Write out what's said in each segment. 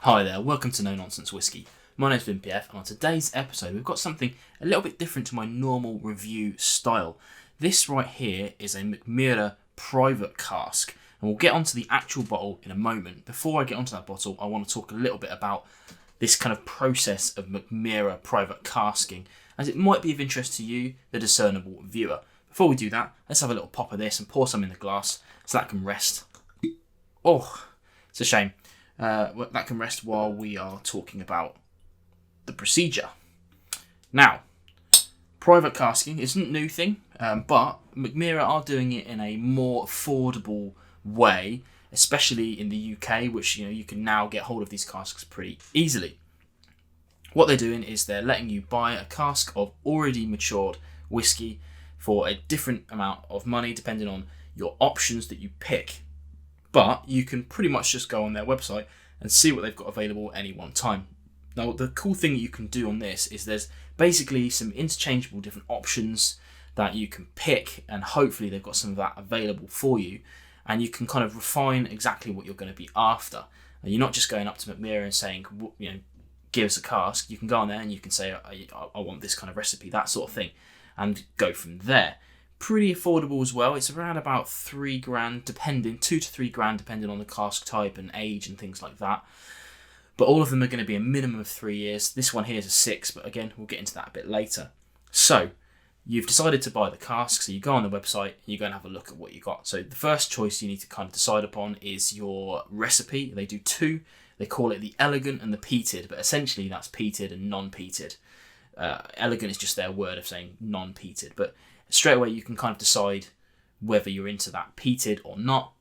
Hi there, welcome to No Nonsense Whiskey. My name's PF, and on today's episode we've got something a little bit different to my normal review style. This right here is a Mackmyra private cask, and we'll get onto the actual bottle in a moment. Before I get onto that bottle, I want to talk a little bit about this kind of process of Mackmyra private casking, as it might be of interest to you, the discernible viewer. Before we do that, let's have a little pop of this and pour some in the glass so that can rest. Oh, it's a shame. That can rest while we are talking about the procedure. Now, private casking isn't a new thing, but Mackmyra are doing it in a more affordable way, especially in the UK, which you can now get hold of these casks pretty easily. What they're doing is they're letting you buy a cask of already matured whiskey for a different amount of money depending on your options that you pick. But you can pretty much just go on their website and see what they've got available at any one time. Now, the cool thing that you can do on this is there's basically some interchangeable different options that you can pick, and hopefully they've got some of that available for you, and you can kind of refine exactly what you're going to be after. And you're not just going up to Mackmyra and saying, give us a cask. You can go on there and you can say, I want this kind of recipe, that sort of thing, and go from there. Pretty affordable as well. It's around about $3,000, depending, $2 to $3,000, depending on the cask type and age and things like that. But all of them are going to be a minimum of 3 years. This one here is a 6, but again, we'll get into that a bit later. So, you've decided to buy the cask, so you go on the website, you go and have a look at what you got. So the first choice you need to kind of decide upon is your recipe. They do two. They call it the elegant and the peated, but essentially that's peated and non-peated. Elegant is just their word of saying non-peated, but straight away you can kind of decide whether you're into that peated or not.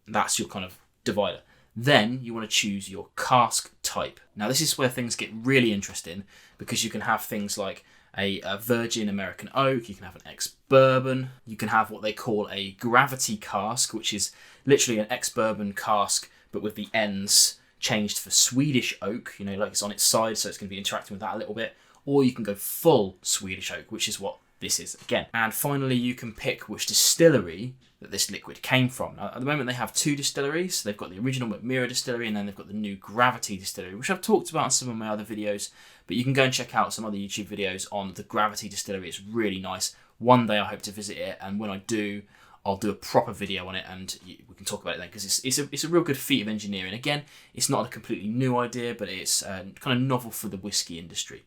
That's your kind of divider. Then you want to choose your cask type. Now this is where things get really interesting, because you can have things like a virgin American oak, you can have an ex-bourbon, you can have what they call a gravity cask, which is literally an ex-bourbon cask but with the ends changed for Swedish oak, like it's on its side, so it's going to be interacting with that a little bit. Or you can go full Swedish oak, which is what this is again. And finally, you can pick which distillery that this liquid came from. Now, at the moment, they have two distilleries. So they've got the original Mackmyra distillery, and then they've got the new Gravity distillery, which I've talked about in some of my other videos. But you can go and check out some other YouTube videos on the Gravity distillery. It's really nice. One day I hope to visit it, and when I do, I'll do a proper video on it, and we can talk about it then, because it's a real good feat of engineering. Again, it's not a completely new idea, but it's kind of novel for the whiskey industry.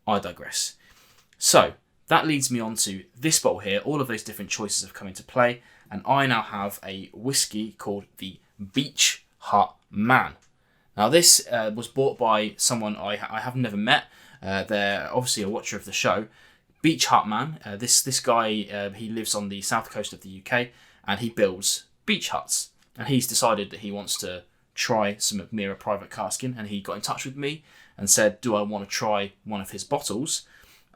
I digress. So, that leads me on to this bottle here. All of those different choices have come into play, and I now have a whiskey called the Beach Hut Man. Now this was bought by someone I have never met. They're obviously a watcher of the show. Beach Hut Man. This guy, he lives on the south coast of the UK, and he builds beach huts. And he's decided that he wants to try some Mackmyra private casking, and he got in touch with me and said, do I want to try one of his bottles?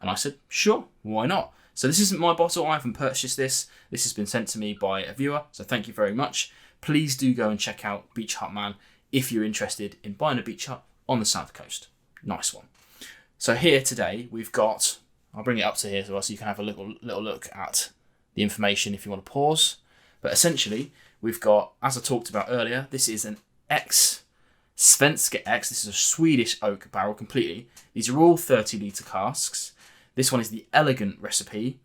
And I said, sure, why not? So this isn't my bottle, I haven't purchased this. This has been sent to me by a viewer, so thank you very much. Please do go and check out Beach Hut Man if you're interested in buying a beach hut on the south coast. Nice one. So here today we've got, I'll bring it up to here so you can have a little look at the information if you want to pause. But essentially, we've got, as I talked about earlier, this is an Svenska X. This is a Swedish oak barrel completely. These are all 30-litre casks. This one is the elegant recipe.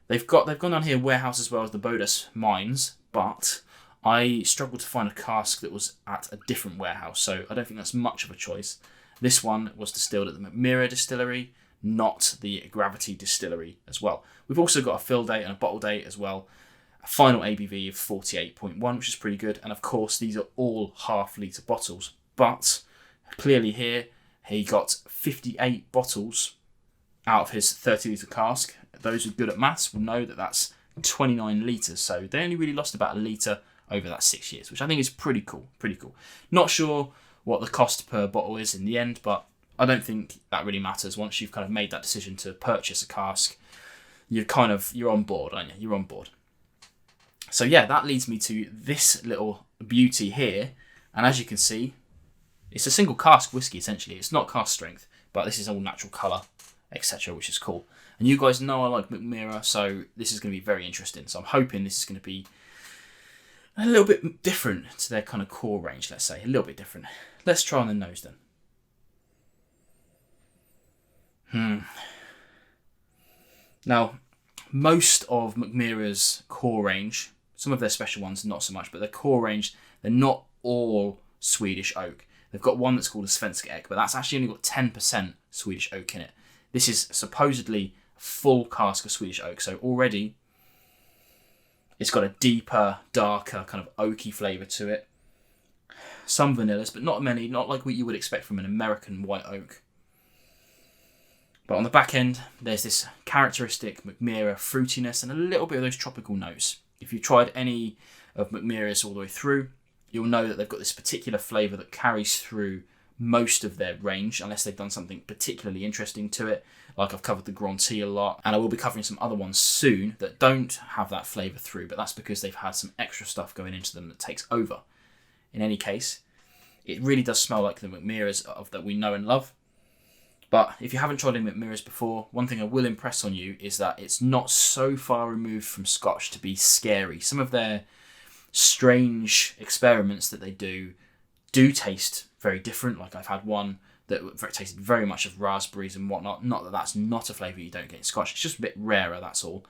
They've gone down here warehouse as well as the Bodas mines, but I struggled to find a cask that was at a different warehouse, so I don't think that's much of a choice. This one was distilled at the Mackmyra distillery, not the Gravity distillery as well. We've also got a fill date and a bottle date as well. A final ABV of 48.1, which is pretty good. And of course, these are all half-litre bottles. But clearly here, he got 58 bottles out of his 30-litre cask. Those who are good at maths will know that that's 29 litres. So they only really lost about a litre over that 6 years, which I think is pretty cool. Pretty cool. Not sure what the cost per bottle is in the end, but I don't think that really matters. Once you've kind of made that decision to purchase a cask, you're on board, aren't you? You're on board. So yeah, that leads me to this little beauty here. And as you can see, it's a single cask whiskey essentially. It's not cask strength, but this is all natural colour, etc., which is cool. And you guys know I like Mackmyra, so this is going to be very interesting. So I'm hoping this is going to be a little bit different to their kind of core range, let's say. A little bit different. Let's try on the nose then. Now, most of Mackmyra's core range, some of their special ones not so much, but their core range, they're not all Swedish oak. They've got one that's called a svenska ek, but that's actually only got 10% Swedish oak in it. This is supposedly a full cask of Swedish oak, so already it's got a deeper, darker, kind of oaky flavour to it. Some vanillas, but not many, not like what you would expect from an American white oak. But on the back end, there's this characteristic Mackmyra fruitiness and a little bit of those tropical notes. If you've tried any of Mackmyra's all the way through, you'll know that they've got this particular flavour that carries through most of their range, unless they've done something particularly interesting to it. Like I've covered the Grand Tea a lot, and I will be covering some other ones soon that don't have that flavour through, but that's because they've had some extra stuff going into them that takes over. In any case, it really does smell like the Mackmyras that we know and love. But if you haven't tried any Mackmyras before, one thing I will impress on you is that it's not so far removed from Scotch to be scary. Some of their strange experiments that they do taste very different. Like I've had one that tasted very much of raspberries and whatnot. Not that that's not a flavour you don't get in Scotch. It's just a bit rarer, that's all.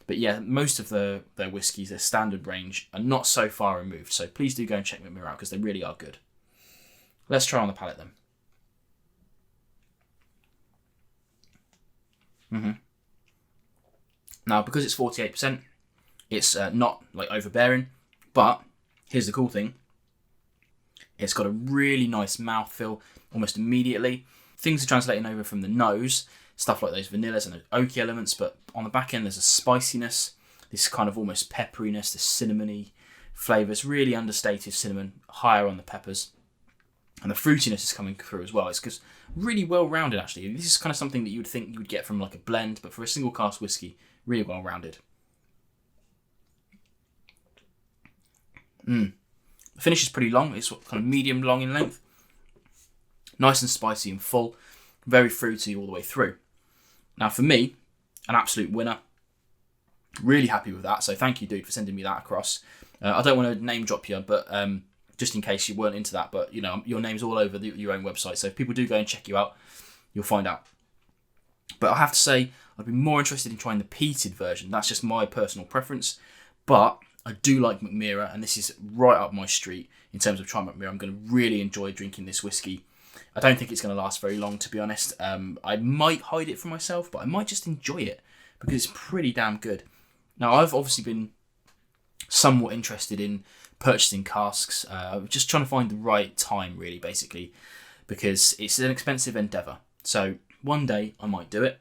But yeah, most of their whiskies, their standard range, are not so far removed. So please do go and check Mackmyra out because they really are good. Let's try on the palate then. Now, because it's 48%, it's not like overbearing, but here's the cool thing. It's got a really nice mouthfeel almost immediately. Things are translating over from the nose, stuff like those vanillas and those oaky elements, but on the back end there's a spiciness, this kind of almost pepperiness, this cinnamony flavours, really understated cinnamon, higher on the peppers. And the fruitiness is coming through as well. It's just really well-rounded, actually. This is kind of something that you would think you would get from like a blend, but for a single cask whiskey, really well-rounded. The finish is pretty long. It's kind of medium long in length. Nice and spicy and full. Very fruity all the way through. Now for me, an absolute winner. Really happy with that. So thank you, dude, for sending me that across. I don't want to name drop you, but just in case you weren't into that, but you know, your name's all over your own website. So if people do go and check you out, you'll find out. But I have to say, I'd be more interested in trying the peated version. That's just my personal preference. But I do like Mackmyra, and this is right up my street in terms of trying Mackmyra. I'm going to really enjoy drinking this whiskey. I don't think it's going to last very long, to be honest. I might hide it for myself, but I might just enjoy it because it's pretty damn good. Now, I've obviously been somewhat interested in purchasing casks, just trying to find the right time, really, basically, because it's an expensive endeavour. So one day I might do it.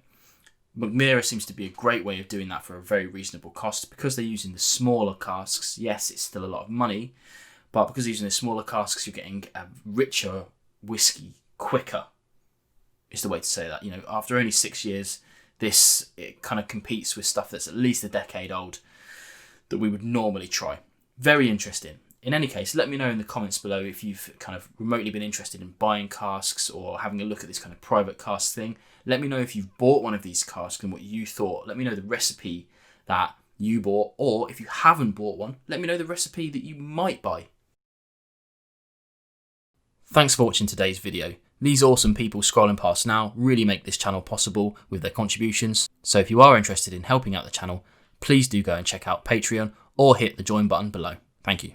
Mackmyra seems to be a great way of doing that for a very reasonable cost because they're using the smaller casks. Yes, it's still a lot of money, but because they're using the smaller casks, you're getting a richer whiskey quicker, is the way to say that. You know, after only 6 years, it kind of competes with stuff that's at least a decade old that we would normally try. Very interesting. In any case, let me know in the comments below if you've kind of remotely been interested in buying casks or having a look at this kind of private cask thing. Let me know if you've bought one of these casks and what you thought. Let me know the recipe that you bought, or if you haven't bought one, let me know the recipe that you might buy. Thanks for watching today's video. These awesome people scrolling past now really make this channel possible with their contributions. So if you are interested in helping out the channel, please do go and check out Patreon or hit the join button below. Thank you.